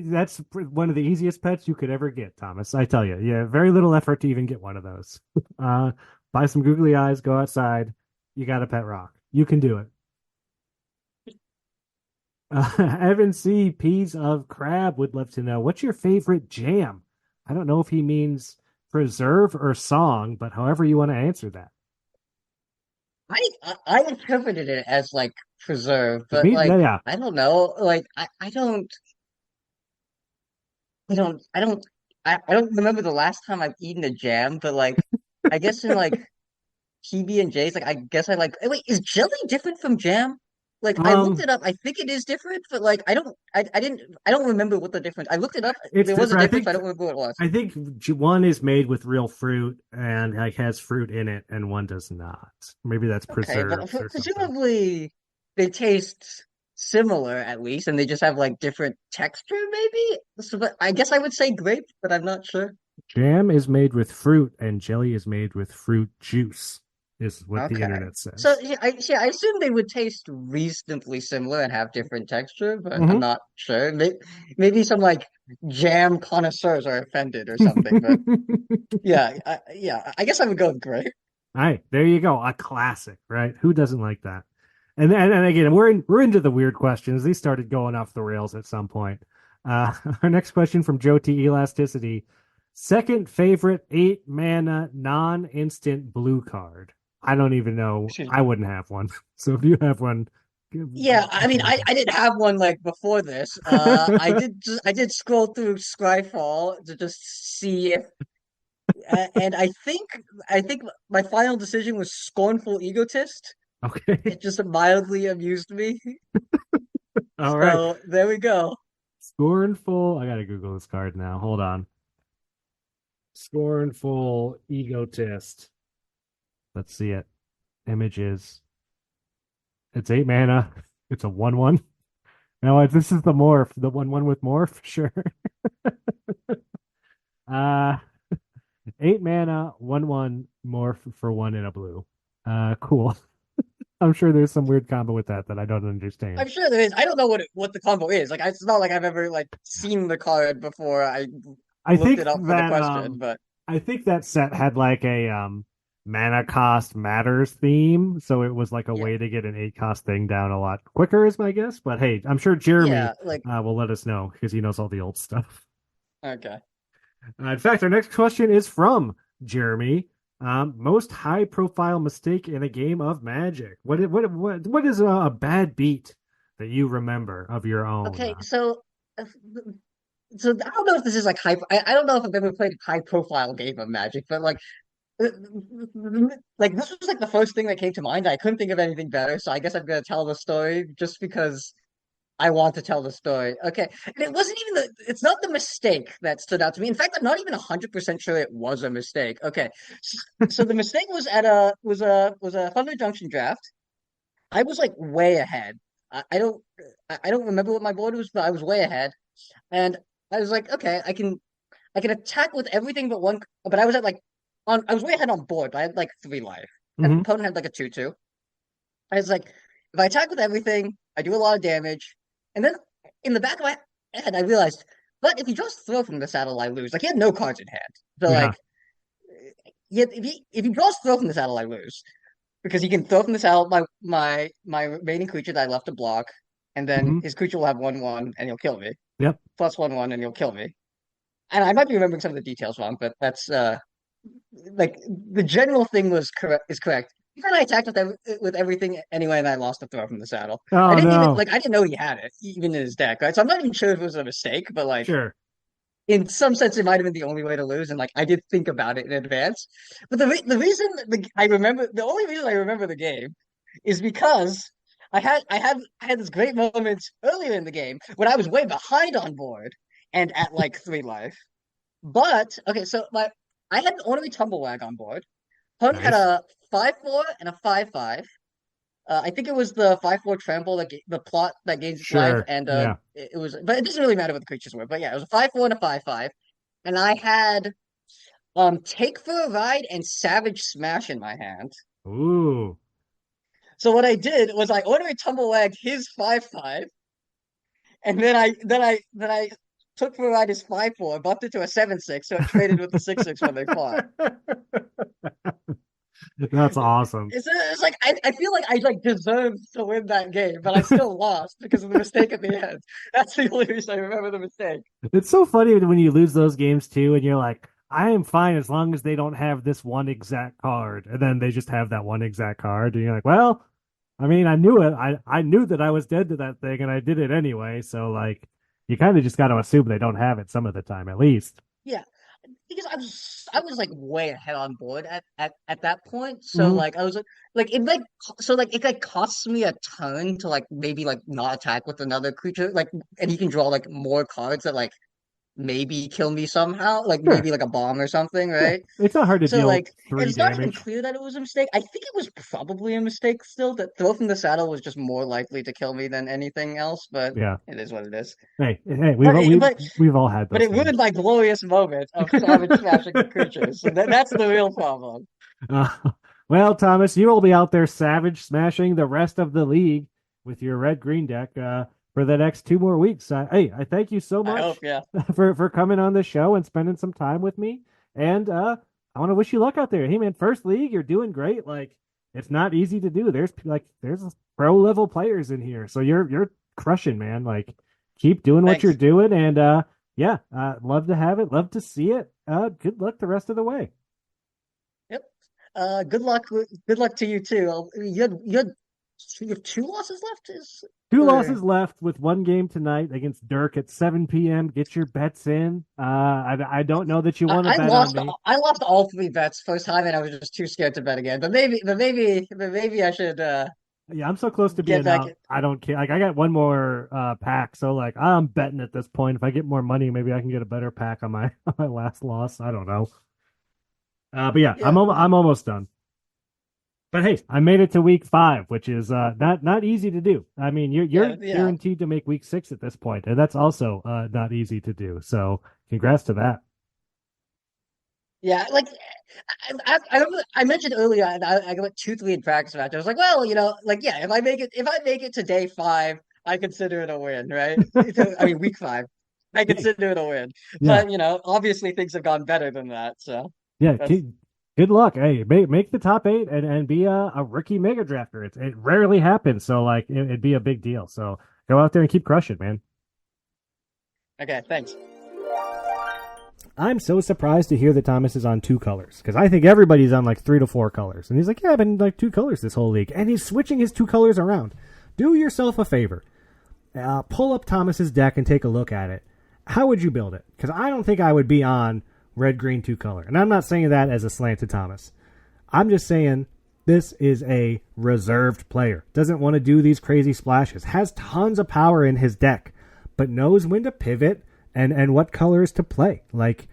that's one of the easiest pets you could ever get, Thomas. I tell you, yeah, very little effort to even get one of those. Uh, buy some googly eyes, go outside. You got a pet rock. You can do it. Evan C. Peas of Crab would love to know what's your favorite jam? I don't know if he means preserve or song, but however you want to answer that. I interpreted it as like preserve, To but me, yeah, like yeah. I don't know. Like I don't remember the last time I've eaten a jam, but like I guess in like PB and J's, like I guess I like. Wait, is jelly different from jam? Like I looked Um, it up. I think it is different, but like I don't remember what the difference. I looked it up. it's There was a different. difference, but I don't remember what it was. I think one is made with real fruit and like has fruit in it, and one does not. Maybe that's Okay, but preserves or something. presumably they taste similar at least, and they just have like different texture, maybe. So, but I guess I would say grape, but I'm not sure. Jam is made with fruit, and jelly is made with fruit juice, is what the Okay. internet So says. I assume they would taste reasonably similar and have different texture, but I'm Hmm. not sure. Maybe some like jam connoisseurs are offended or something, but yeah, I guess I would go with grape. All right, there you go. A classic, right? Who doesn't like that? And again, we're into the weird questions. These started going off the rails at some point. Our next question from Joe T. Elasticity. Second favorite 8 mana non-instant blue card. I don't even know. Excuse I me. wouldn't have one. So if you have one, Yeah, I take mean, a listen. I didn't have one like before this. I did scroll through Scryfall to just see if, and I think my final decision was Scornful Egotist. Okay. It just mildly amused me. All right. So there we go. Scornful. I gotta Google this card now. Hold on. Scornful egotist. Let's see it. Images. It's 8 mana. It's a 1/1. No, this is the morph, the 1/1 with morph, sure. Uh 8 mana, 1/1 morph for one in a blue. Cool. I'm sure there's some weird combo with that I don't understand. I'm sure there is. I don't know what the combo is. Like, it's not like I've ever like seen the card before I I looked think it up for the that question. But I think that set had like a mana cost matters theme, so it was like a yeah, way to get an 8 cost thing down a lot quicker is my guess. But hey, I'm sure Jeremy yeah, like will let us know because he knows all the old stuff. okay. In fact, our next question is from Jeremy. Most high profile mistake in a game of Magic. What is a bad beat that you remember of your own? Okay, uh, so I don't know if this is like high. I don't know if I've ever played a high profile game of Magic, but uh, like this was like the first thing that came to mind. I couldn't think of anything better, so I guess I'm gonna tell the story just because I want to tell the story. Okay. And it wasn't even it's not the mistake that stood out to me. In fact, I'm not even 100% sure it was a mistake. Okay. So the mistake was at was a Thunder Junction draft. I was like way ahead. I don't remember what my board was, but I was way ahead. And I was like, okay, I can attack with everything but one, but I was at like on I was way ahead on board, but I had like 3 life. And the Hmm. opponent had like a 2/2. I was like, if I attack with everything, I do a lot of damage. And then in the back of my head, I realized, but if he draws throw from the saddle, I lose. Like he had no cards in hand. So Yeah. like, if he draws throw from the saddle, I lose because he can throw from the saddle my remaining creature that I left to block, and then Hmm. his creature will have 1/1 and he'll kill me. Yep. Plus 1/1 and he'll kill me. And I might be remembering some of the details wrong, but that's like the general thing was correct is correct. Then I attacked with everything anyway, and I lost the throw from the saddle. I Oh didn't even no. like I didn't know he had it even in his deck, right? So I'm not even sure if it was a mistake, but like Sure. in some sense, it might have been the only way to lose, and like I did think about it in advance. But the reason I remember the only reason I remember the game is because I had this great moment earlier in the game when I was way behind on board and at like 3 life. But okay, so my I had an ornery tumblewag on board. Hun had Nice. a 5/4 and a 5/5, I think it was the 5/4 trample the plot that gains its life, Sure. and Yeah. it was, but it doesn't really matter what the creatures were. But yeah, it was a 5/4 and a 5/5, and I had Take for a Ride and Savage Smash in my hand. Ooh. So what I did was I ordered Tumblewag his 5/5, and then I took for a ride his 5/4, bumped it to a 7/6, so it traded with the 6/6 when they fought. That's awesome. It's like I feel like I like deserved to win that game, but I still lost because of the mistake at the end. That's the only reason I remember the mistake. It's so funny when you lose those games too, and you're like, I am fine as long as they don't have this one exact card, and then they just have that one exact card, and you're like, well, I mean, I knew it. I knew that I was dead to that thing, and I did it anyway. So like, you kind of just got to assume they don't have it some of the time, at least. Yeah, because I was like way ahead on board at that point. So Mhm. like I was like it like so like it like costs me a turn to like maybe like not attack with another creature like and you can draw like more cards that like maybe kill me somehow, like Sure. maybe like a bomb or something, Yeah. right? It's not hard to So deal like, and 3 it's not even damage. clear that it was a mistake. I think it was probably a mistake still. That throw from the saddle was just more likely to kill me than anything else, but Yeah. it is what it is. Hey, But it, but we've all had but those it ruined things. my glorious moment of savage smashing creatures. So that's the real problem. Uh, well, Thomas, you will be out there savage smashing the rest of the league with your red green deck for the next 2 more weeks. Hey, I thank you so I much hope, yeah. for coming on the show and spending some time with me. And I want to wish you luck out there. Hey, man, first league, you're doing great. Like, it's not easy to do. There's pro level players in here, so you're crushing, man. Like, keep doing what Thanks. you're doing, and yeah, love to have it, love to see it. Good luck the rest of the way. Yep. Good luck to you too. You have 2 losses left, is Two or losses left with one game tonight against Dirk at 7 p.m. Get your bets in. I don't know that you want to I bet on lost me. I lost all 3 bets first time and I was just too scared to bet again. But maybe I should Yeah, I'm so close to get being back. out. I don't care. Like, I got one more pack, so like I'm betting at this point. If I get more money, maybe I can get a better pack on my on my last loss. I don't know. But yeah, Yeah. I'm almost done. But hey, I made it to week 5, which is not easy to do. I mean, you're Yeah. guaranteed to make week 6 at this point, and that's also not easy to do. So congrats to that. Yeah, like I mentioned earlier, I went 2-3 in practice match. I was like, well, like yeah, if I make it to day 5, I consider it a win, right? I mean, week 5, I consider it a win. Yeah, But obviously things have gone better than that. So yeah. that's Good luck. Hey, make the top 8 and be a rookie mega drafter. It rarely happens, so like it'd be a big deal. So go out there and keep crushing, man. okay. Thanks. I'm so surprised to hear that Thomas is on 2 colors because I think everybody's on like 3 to 4 colors, and he's like, yeah, I've been like 2 colors this whole league, and he's switching his 2 colors around. Do yourself a favor, pull up Thomas's deck and take a look at it. How would you build it? Because I don't think I would be on red, green, 2 color, and I'm not saying that as a slant to Thomas. I'm just saying this is a reserved player, doesn't want to do these crazy splashes, has tons of power in his deck, but knows when to pivot and what colors to play. Like,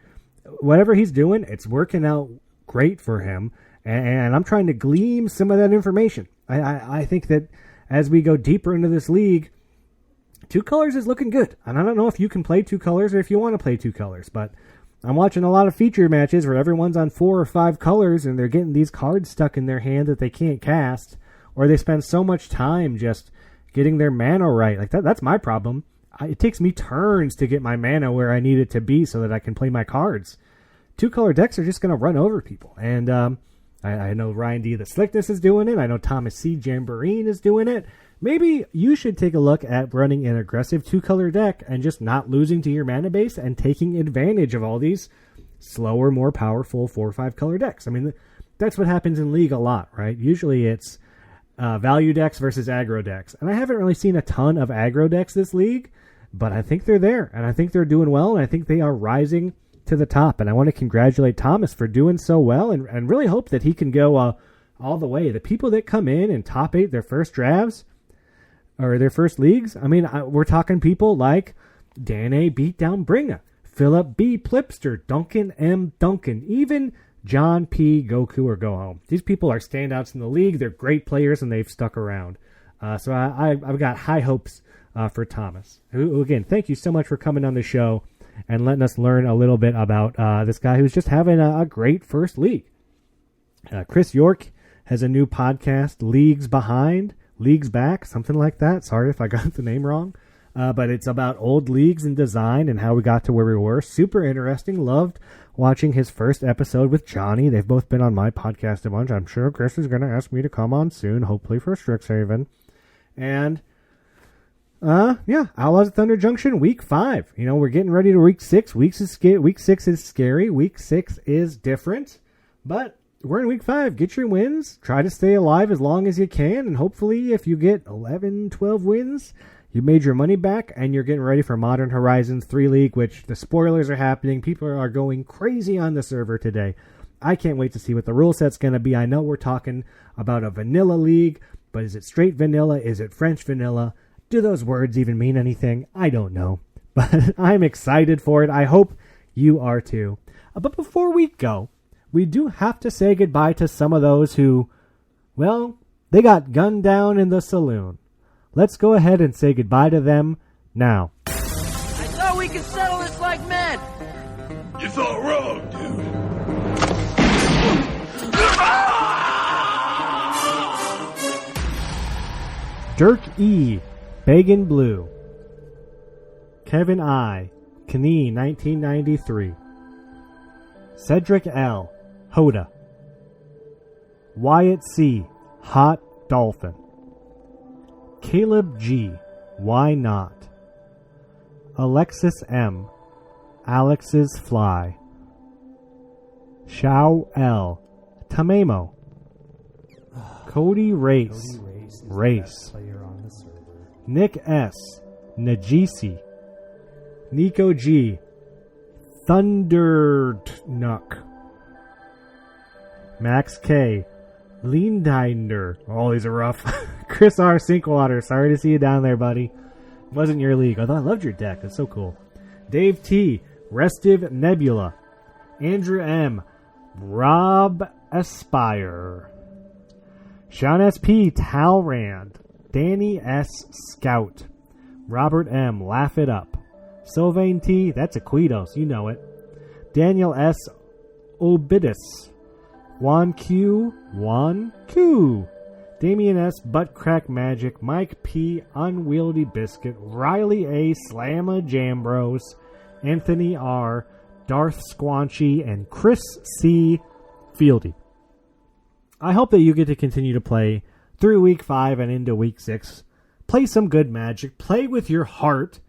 whatever he's doing, it's working out great for him, and I'm trying to glean some of that information. I think that as we go deeper into this league, 2 colors is looking good, and I don't know if you can play 2 colors or if you want to play 2 colors, but I'm watching a lot of feature matches where everyone's on 4 or 5 colors and they're getting these cards stuck in their hand that they can't cast, or they spend so much time just getting their mana right. Like that's my problem. It takes me turns to get my mana where I need it to be so that I can play my cards. 2 color decks are just going to run over people. And I know Ryan D. the Slickness is doing it. I know Thomas C. Jamboree is doing it. Maybe you should take a look at running an aggressive 2 color deck and just not losing to your mana base and taking advantage of all these slower, more powerful 4 or 5 color decks. I mean, that's what happens in League a lot, right? Usually it's value decks versus aggro decks. And I haven't really seen a ton of aggro decks this league, but I think they're there, and I think they're doing well, and I think they are rising to the top. And I want to congratulate Thomas for doing so well, and really hope that he can go all the way. The people that come in and top 8 their first drafts or their first leagues, I mean, we're talking people like Dan A. Beatdown Bringer, Philip B. Plipster, Duncan M. Duncan, even John P., Goku, or go home. These people are standouts in the league. They're great players, and they've stuck around. So I've got high hopes for Thomas. Who, again, thank you so much for coming on the show and letting us learn a little bit about this guy who's just having a great first league. Chris York has a new podcast, Leagues Behind, Leagues Back, something like that. Sorry if I got the name wrong. But it's about old leagues and design and how we got to where we were. Super interesting. Loved watching his first episode with Johnny. They've both been on my podcast a bunch. I'm sure Chris is going to ask me to come on soon, hopefully for Strixhaven. And, Outlaws of Thunder Junction, week 5. You know, we're getting ready to week 6. Week 6 is scary. Week 6 is different. But we're in week 5. Get your wins. Try to stay alive as long as you can. And hopefully if you get 11, 12 wins, you made your money back, and you're getting ready for Modern Horizons 3 League, which the spoilers are happening. People are going crazy on the server today. I can't wait to see what the rule set's going to be. I know we're talking about a vanilla league, but is it straight vanilla? Is it French vanilla? Do those words even mean anything? I don't know. But I'm excited for it. I hope you are too. But before we go, we do have to say goodbye to some of those who, well, they got gunned down in the saloon. Let's go ahead and say goodbye to them now. I thought we could settle this like men. You thought wrong, dude. Dirk E., Bagan Blue. Kevin I., Knee 1993. Cedric L., Hoda. Wyatt C., Hot Dolphin. Caleb G., Why Not? Alexis M., Alex's Fly. Xiao L., Tamemo. Cody Race, Race. Nick S., Najisi. Nico G., Thundernuk. Max K., Leandinder. Oh, these are rough. Chris R. Sinkwater. Sorry to see you down there, buddy. Wasn't your league. Although I loved your deck. That's so cool. Dave T. Restive Nebula. Andrew M. Rob Aspire. Sean S.P. Talrand. Danny S. Scout. Robert M. Laugh It Up. Sylvain T. That's Aquitos. You know it. Daniel S. Obidus. Juan Q. Damian S. Butt Crack Magic. Mike P. Unwieldy Biscuit. Riley A. Slamma Jambros. Anthony R. Darth Squanchy. And Chris C. Fieldy. I hope that you get to continue to play through week 5 and into week 6. Play some good Magic. Play with your heart.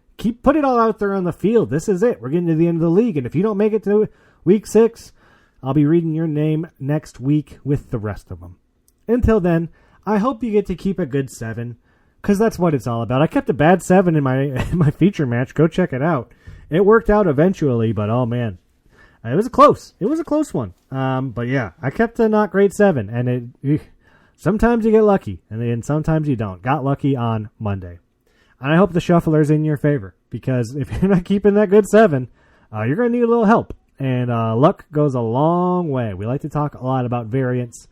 Put it all out there on the field. This is it. We're getting to the end of the league. And if you don't make it to week 6... I'll be reading your name next week with the rest of them. Until then, I hope you get to keep a good 7, because that's what it's all about. I kept a bad 7 in my feature match. Go check it out. It worked out eventually, but oh man, it was close. It was a close one. But yeah, I kept a not great 7, and sometimes you get lucky, and then sometimes you don't. Got lucky on Monday. And I hope the shuffler's in your favor, because if you're not keeping that good 7, you're going to need a little help. And luck goes a long way. We like to talk a lot about variance.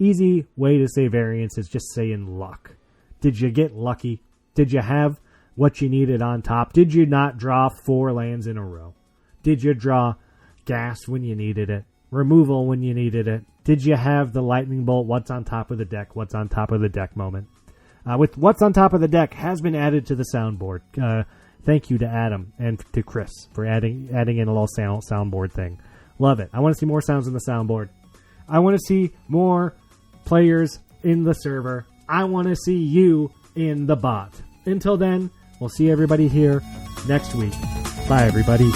Easy way to say variance is just saying luck. Did you get lucky? Did you have what you needed on top? Did you not draw 4 lands in a row? Did you draw gas when you needed it? Removal when you needed it? Did you have the lightning bolt? What's on top of the deck? What's on top of the deck moment? With what's on top of the deck has been added to the soundboard. Thank you to Adam and to Chris for adding in a little soundboard thing. Love it. I want to see more sounds in the soundboard. I want to see more players in the server. I want to see you in the bot. Until then, we'll see everybody here next week. Bye, everybody.